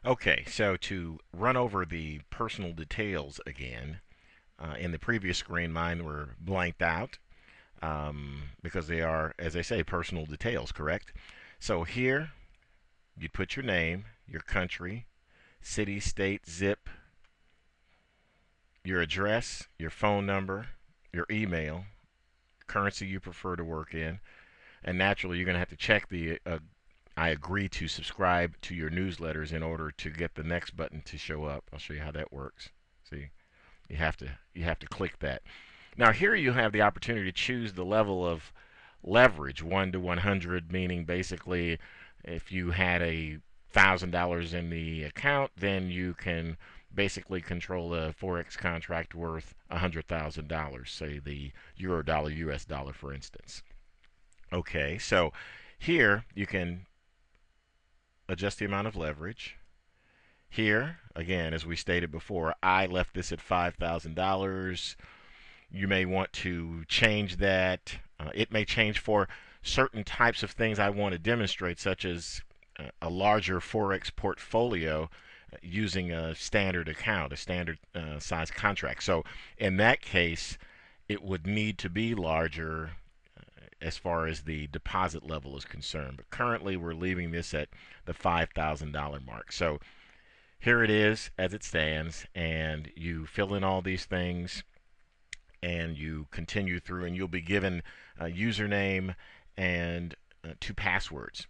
Okay, so to run over the personal details again, in the previous screen, mine were blanked out because they are, as I say, personal details, correct? So here, you put your name, your country, city, state, zip, your address, your phone number, your email, currency you prefer to work in, and naturally, you're going to have to check the I agree to subscribe to your newsletters in order to get the next button to show up. I'll show you how that works. See, you have to click that. Now here you have the opportunity to choose the level of leverage, 1 to 100, meaning basically if you had $1,000 in the account, then you can basically control a forex contract worth $100,000, say the euro dollar, US dollar, for instance. Okay, so here you can adjust the amount of leverage. Here, again, as we stated before, I left this at $5,000. You may want to change that. It may change for certain types of things I want to demonstrate, such as a larger Forex portfolio using a standard account, a standard size contract. So in that case, it would need to be larger as far as the deposit level is concerned. But currently, we're leaving this at the $5,000 mark. So here it is as it stands, and you fill in all these things and you continue through, and you'll be given a username and two passwords.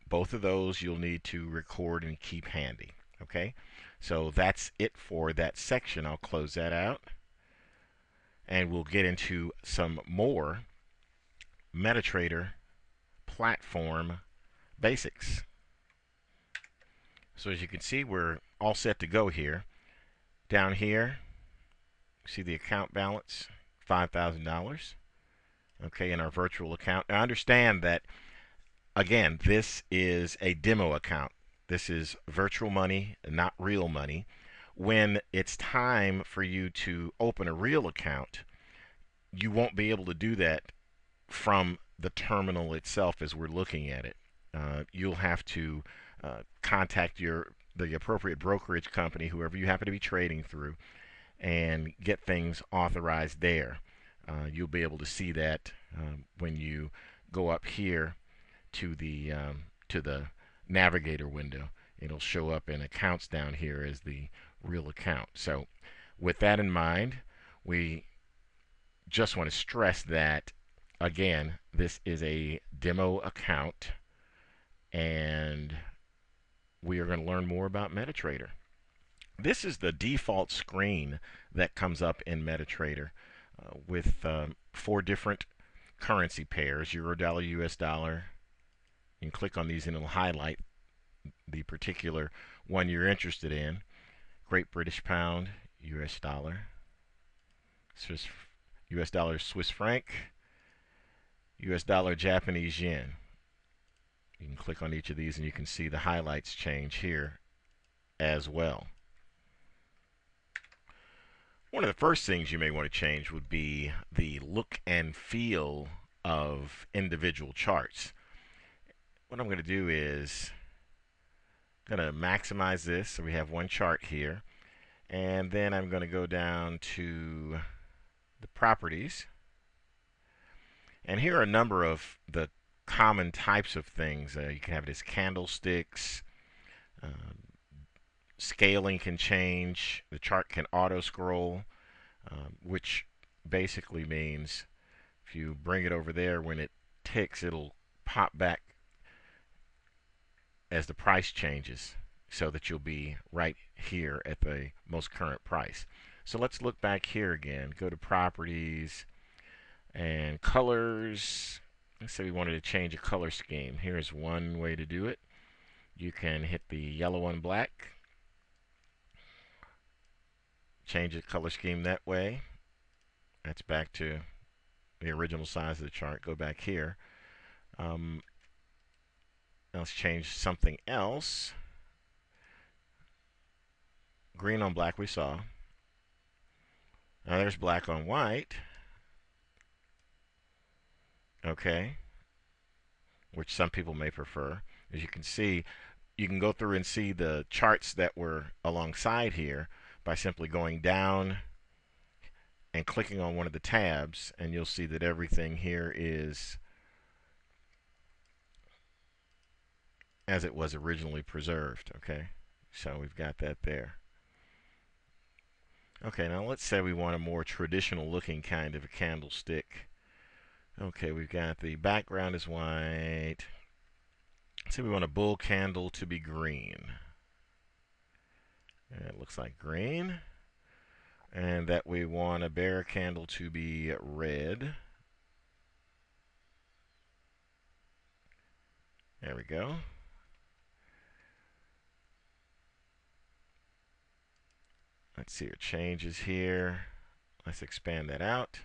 Both of those you'll need to record and keep handy. Okay, so that's it for that section. I'll close that out and we'll get into some more MetaTrader platform basics. So as you can see, we're all set to go here. Down here, see the account balance, $5,000. Okay, in our virtual account. Now understand that, again, this is a demo account. This is virtual money, not real money. When it's time for you to open a real account, you won't be able to do that from the terminal itself as we're looking at it. You'll have to contact the appropriate brokerage company, whoever you happen to be trading through, and get things authorized there. You'll be able to see that when you go up here to the navigator window. It'll show up in accounts down here as the real account. So with that in mind, we just want to stress that, again, this is a demo account, and we are going to learn more about MetaTrader. This is the default screen that comes up in MetaTrader with 4 different currency pairs: euro dollar, US dollar. You can click on these and it'll highlight the particular one you're interested in: Great British Pound, US dollar, Swiss, US dollar, Swiss franc, US dollar, Japanese yen. You can click on each of these and you can see the highlights change here as well. One of the first things you may want to change would be the look and feel of individual charts. What I'm going to do is I'm going to maximize this so we have one chart here, and then I'm going to go down to the properties, and here are a number of the common types of things. You can have it as candlesticks. Scaling can change. The chart can auto scroll, which basically means if you bring it over there, when it ticks, it'll pop back as the price changes, so that you'll be right here at the most current price. So let's look back here again. Go to properties and colors. Let's say we wanted to change a color scheme. Here's one way to do it. You can hit the yellow and black, change the color scheme that way. That's back to the original size of the chart. Go back here. Let's change something else. Green on black we saw. Now there's black on white. Okay. Which some people may prefer. As you can see, you can go through and see the charts that were alongside here by simply going down and clicking on one of the tabs, and you'll see that everything here is as it was originally preserved. Okay, so we've got that there. Okay, now let's say we want a more traditional looking kind of a candlestick. Okay, we've got the background is white. Let's say we want a bull candle to be green. And it looks like green. And that we want a bear candle to be red. There we go. Let's see your changes here. Let's expand that out.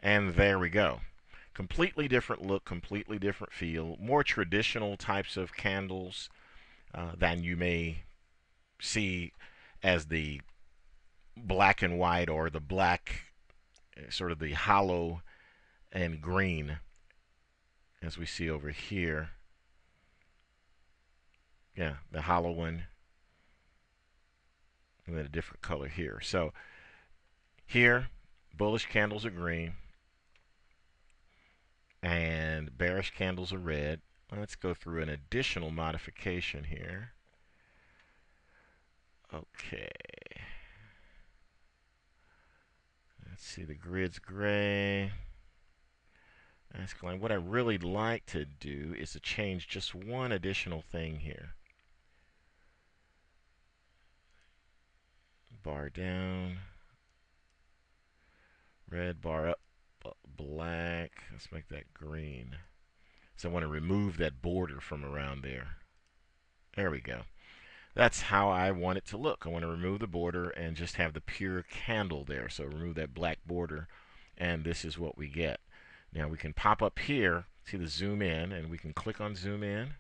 And there we go. Completely different look, completely different feel. More traditional types of candles than you may see as the black and white, or the black, sort of the hollow and green, as we see over here. Yeah, the hollow one, and then a different color here. So here, bullish candles are green, and bearish candles are red. Let's go through an additional modification here. Okay. Let's see, the grid's gray. That's clean. What I really like to do is to change just one additional thing here. Bar down. Red, bar up, black. Let's make that green. So I want to remove that border from around there. There we go. That's how I want it to look. I want to remove the border and just have the pure candle there. So remove that black border, and this is what we get. Now we can pop up here, see the zoom in, and we can click on zoom in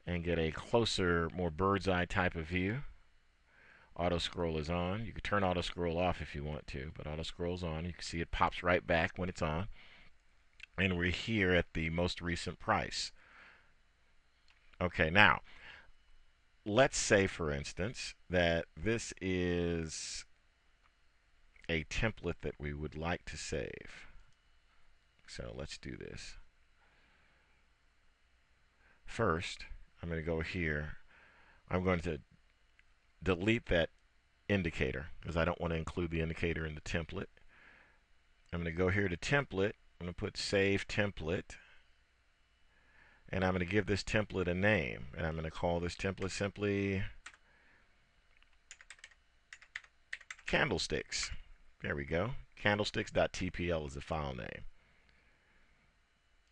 and get a closer, more bird's eye type of view. Auto scroll is on. You can turn auto scroll off if you want to, but auto scroll's on. You can see it pops right back when it's on. And we're here at the most recent price. Okay, now let's say, for instance, that this is a template that we would like to save. So let's do this. First, I'm going to go here. I'm going to delete that indicator because I don't want to include the indicator in the template. I'm going to go here to template. I'm going to put save template. And I'm going to give this template a name. And I'm going to call this template simply candlesticks. There we go. Candlesticks.tpl is the file name.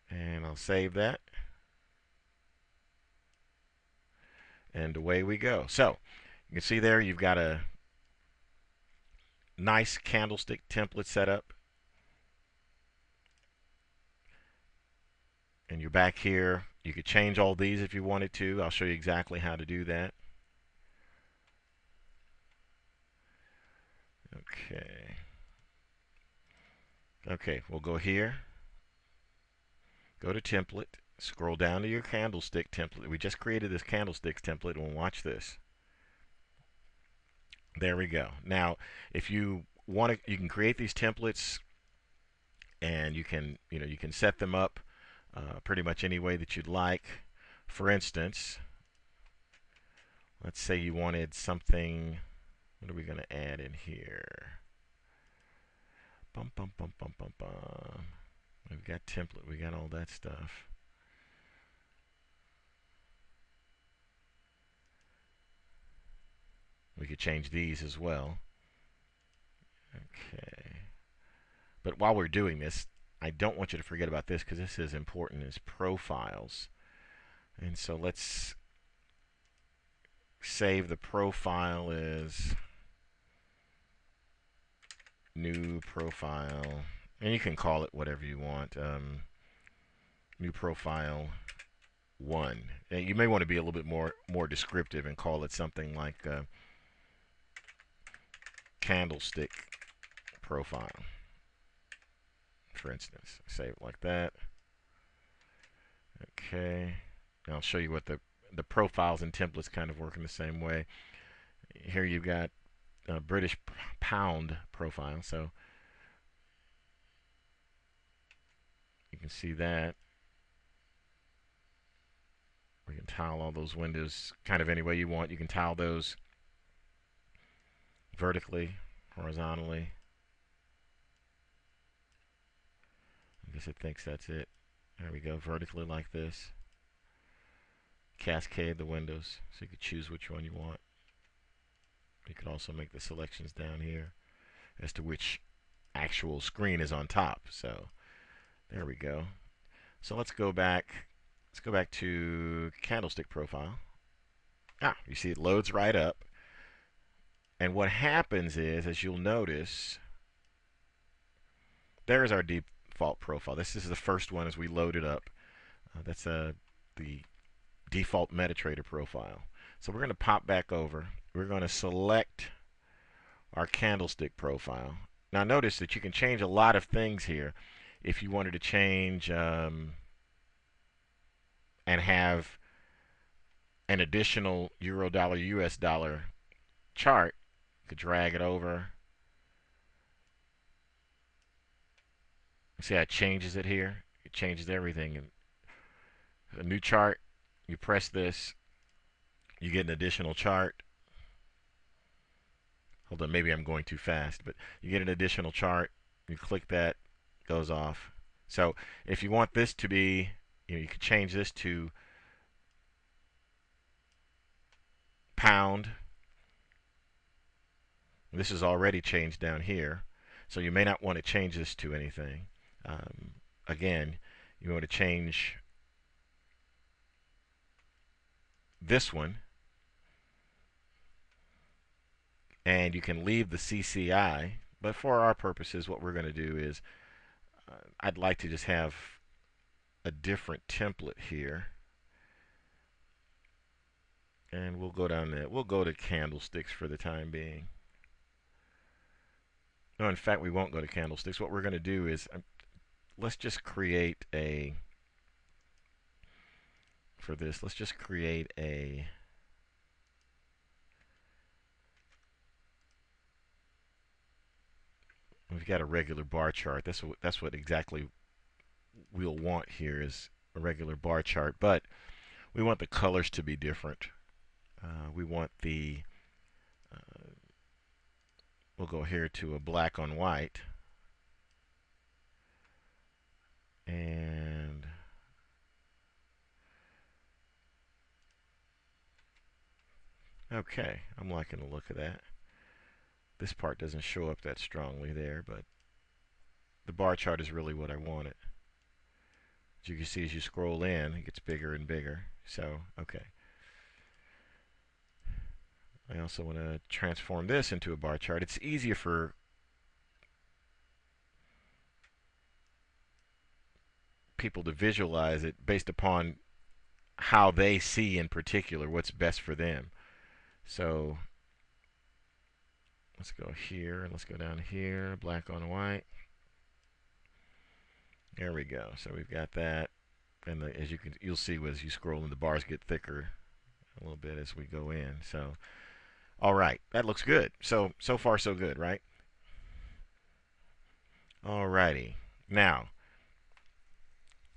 And I'll save that. And away we go. So you can see there you've got a nice candlestick template set up. And you're back here. You could change all these if you wanted to. I'll show you exactly how to do that. Okay. Okay, we'll go here. Go to template. Scroll down to your candlestick template. We just created this candlesticks template, and watch this. There we go. Now, if you want to, you can create these templates, and you can set them up pretty much any way that you'd like. For instance, let's say you wanted something. What are we going to add in here? Bum, bum, bum, bum, bum, bum. We've got template. We got all that stuff. We could change these as well. Okay. But while we're doing this, I don't want you to forget about this because this is important, is profiles. And so let's save the profile as new profile. And you can call it whatever you want. New profile 1. And you may want to be a little bit more descriptive and call it something like candlestick profile, for instance. Save it like that. Okay. I'll show you what the profiles and templates kind of work in the same way. Here you've got a British pound profile, so you can see that. We can tile all those windows kind of any way you want. You can tile those vertically, horizontally. I guess it thinks that's it. There we go, vertically like this. Cascade the windows, so you can choose which one you want. You can also make the selections down here as to which actual screen is on top. So there we go. So let's go back. Let's go back to Candlestick profile. You see it loads right up. And what happens is, as you'll notice, there's our default profile. This is the first one as we load it up. That's the default Metatrader profile. So we're going to pop back over. We're going to select our Candlestick profile. Now notice that you can change a lot of things here. If you wanted to change and have an additional euro dollar US dollar chart, you could drag it over. See how it changes it here? It changes everything. A new chart, you press this, you get an additional chart. Hold on, maybe I'm going too fast, but you get an additional chart. You click that, goes off. So if you want this to be, you can change this to pound. This is already changed down here, so you may not want to change this to anything. Again, you want to change this one, and you can leave the CCI, but for our purposes what we're going to do is I'd like to just have a different template here, and we'll go down there. We'll go to candlesticks for the time being. No, in fact we won't go to candlesticks. What we're going to do is let's just create a, for this, let's just create a we've got a regular bar chart. That's what exactly we'll want here, is a regular bar chart, but we want the colors to be different. We want the we'll go here to a black on white, and okay, I'm liking the look of that. This part doesn't show up that strongly there, but the bar chart is really what I wanted. As you can see, as you scroll in, it gets bigger and bigger. So, okay. I also want to transform this into a bar chart. It's easier for people to visualize it based upon how they see in particular what's best for them. So let's go here, and let's go down here, black on white. There we go. So we've got that, and as you'll see as you scroll in, the bars get thicker a little bit as we go in. So all right, that looks good. So far so good, right? Alrighty. Now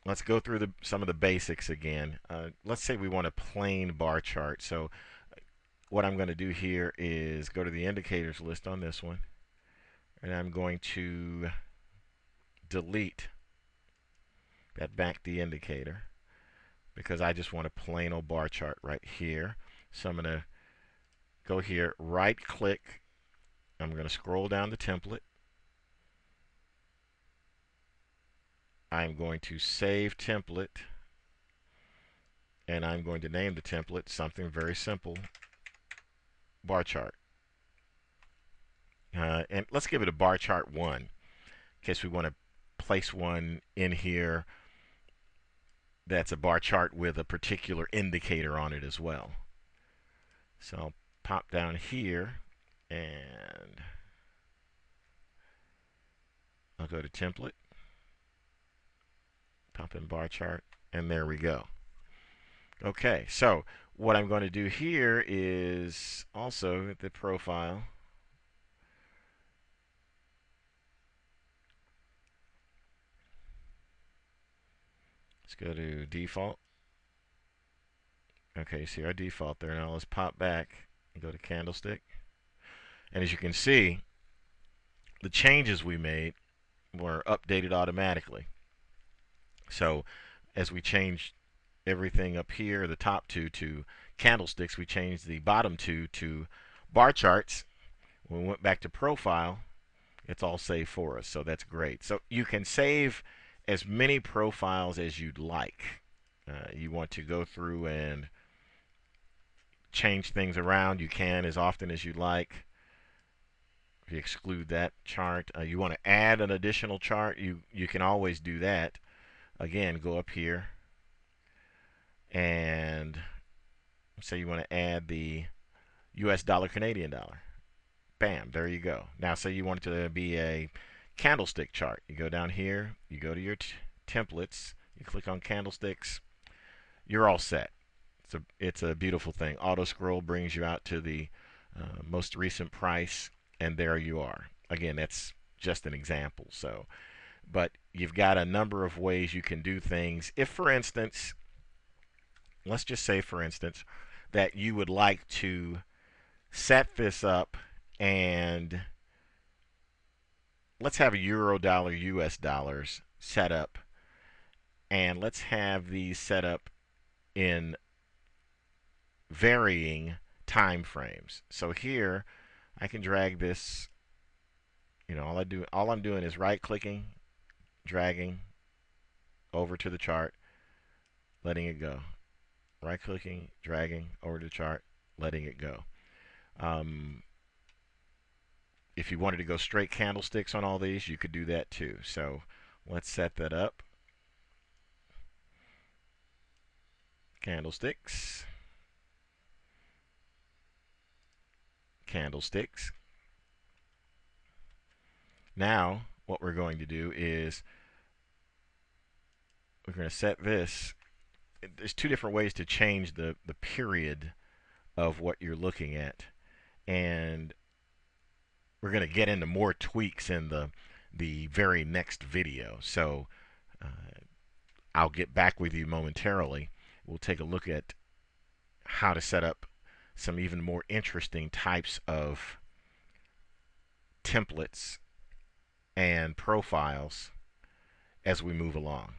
let's go through some of the basics again. Let's say we want a plain bar chart. So what I'm going to do here is go to the indicators list on this one, and I'm going to delete that MACD indicator because I just want a plain old bar chart right here. So I'm going to go here, right click, I'm going to scroll down the template. I'm going to save template, and I'm going to name the template something very simple, bar chart. And let's give it a bar chart 1 in case we want to place one in here that's a bar chart with a particular indicator on it as well. So I'll pop down here, and I'll go to template, pop in bar chart, and there we go. Okay, so what I'm going to do here is also at the profile. Let's go to default. Okay, see our default there. Now let's pop back and go to candlestick. And as you can see, the changes we made were updated automatically. So as we changed everything up here, the top two to candlesticks, we changed the bottom two to bar charts. When we went back to profile, it's all saved for us. So that's great. So you can save as many profiles as you'd like. You want to go through and change things around, you can as often as you like. If you exclude that chart, you want to add an additional chart, you can always do that. Again, go up here and say you want to add the US dollar Canadian dollar. Bam, there you go. Now say you want it to be a candlestick chart. You go down here, you go to your templates, you click on candlesticks, you're all set. It's a beautiful thing. Auto scroll brings you out to the most recent price, and there you are. Again, that's just an example. So, but you've got a number of ways you can do things. If, for instance, let's just say, for instance, that you would like to set this up and let's have a euro dollar US dollars set up, and let's have these set up in varying time frames. So here I can drag this, all I'm doing is right clicking, dragging over to the chart, letting it go. Right clicking, dragging over to the chart, letting it go. If you wanted to go straight candlesticks on all these, you could do that too. So let's set that up. Candlesticks. Candlesticks. Now, what we're going to do is we're going to set this. There's two different ways to change the period of what you're looking at. And we're going to get into more tweaks in the very next video. So I'll get back with you momentarily. We'll take a look at how to set up some even more interesting types of templates and profiles as we move along.